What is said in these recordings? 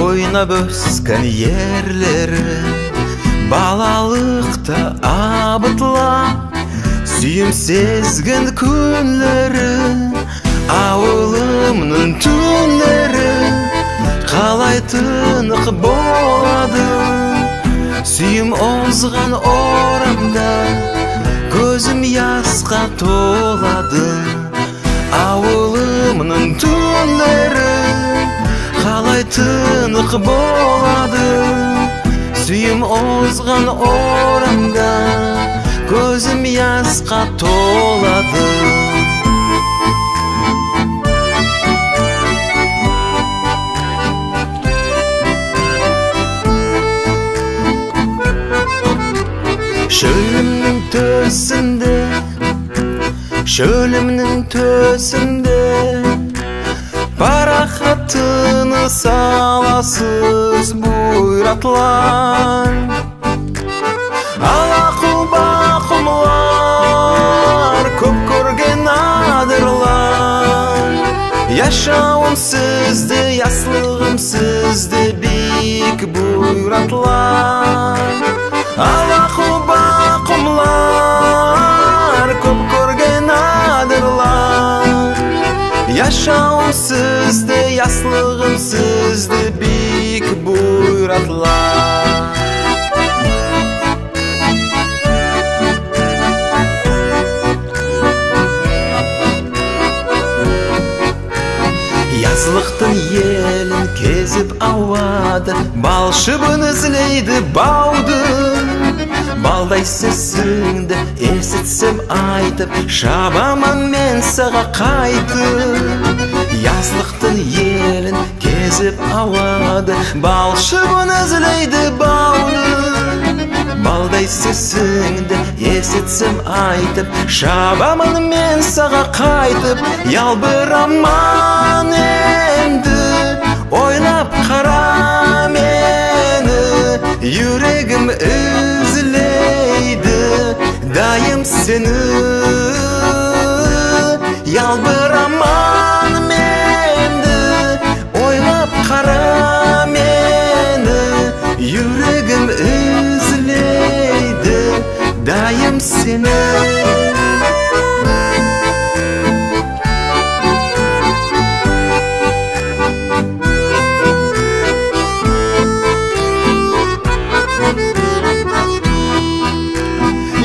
Ойнап өскен ерлері балалықта абытла сүйім сезген күндері ауылымның түндері қалай тынық болады сүйім озған орамда көзім ясқа толады ауылымның түндері қалай тынық болады сүйім озған орамда көзім ясқа толады Шөлімнің төсінде парақатыны саласыз бұйратылар Алақұл-бақұлар көп көрген адырлар Яшауым сізді, яслығым сізді биік бұйратылар Алақұл-бақұлар көп көрген адырлар Яшауым сізді, яслығым сізді биік бұйратылар Yazlıqtың елін кезіп ауады Балшыбын ізлейді бауды Балдай сесіңді есітсем айтып Шабамын мен саға қайтып Yazlıqтың елін кезіп ауады Балшыбын ізлейді бауды Балдай сесіңді есітсем айтып Шабамын мен саға қайтып Ялбыраман енді ойлап қара мені Жүрегім үзілейді дайым сені Ялбыраман енді ойлап қара мені Жүрегім үзілейді дайым сені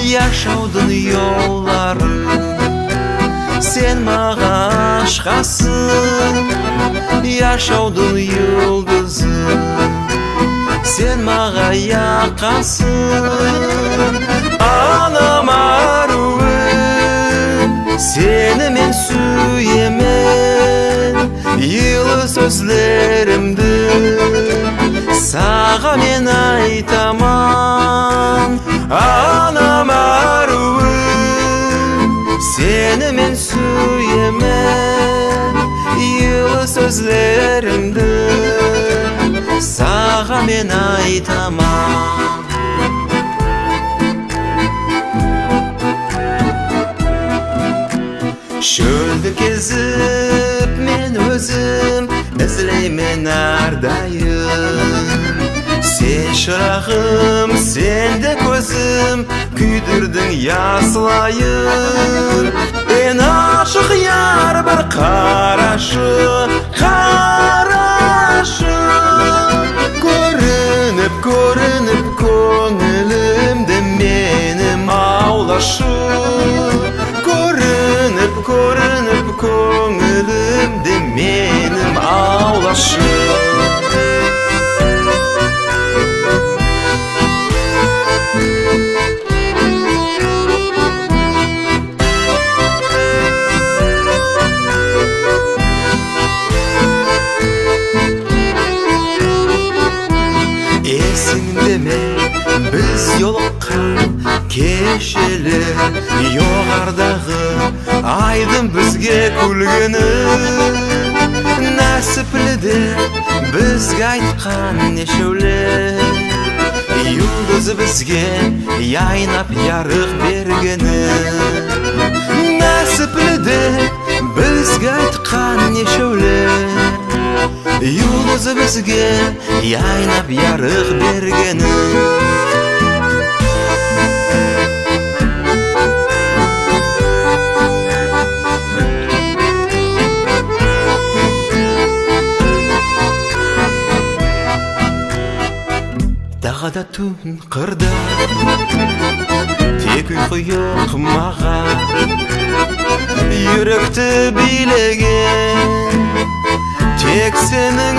Yaşaudың yolları Sen mağa aşkasın Yaşaudың yıldızı Sen mağa yakasın Anam aruvim Seni men süyemen Yılı sözlerimdi Sağa men aytaman Anam aruvim Seni men süyemen Yılı sözlerimdi Sağa men aytaman Şölді кезіп мен өзім ізлеймен ардайым Sen шырағым, sen de көзім Күйдірдің ясылайым En aşık yar bir qaraşı Көрініп көңілімді менім аулашы Көрініп көңілімді менім аулашы Есіңде ме біз жолыққан кешелі Жоғардағы айдың бізге күлгені Нәсіпліде бізге айтқан нешеулі Юлдыз бізге яйнап ярық бергені Нәсіпліде бізге айтқан нешеулі Yıldız bizge yaynap yarık bergeni. Dağda tun qırda tek uyku yok mağa. Yürekti bilegen tek senin